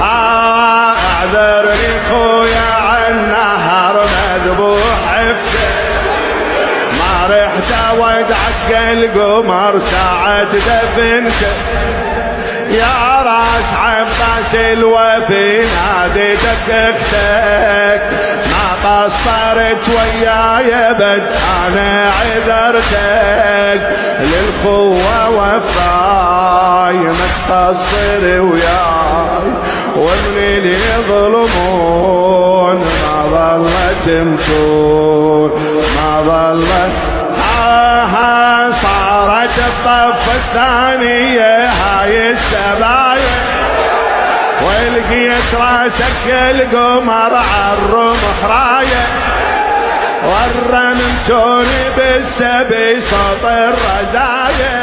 اعذرني خويا عن نهر مذبوح عفته، ما رحت ودعك القمر ساعة دفنته. يا راس عباس الوفي ناديتك اختك، ما قصرت وياي بد انا عذرتك، للخوة وفاي ما تقصر وياي، ومن اللي يظلمون ما ظلت تمكون ما ظلت. صارت الطف الثانية هاي السبايا، ولقيت راسك القمر عالرمح راية، ورمتوني بالسبي صوت الرزايا.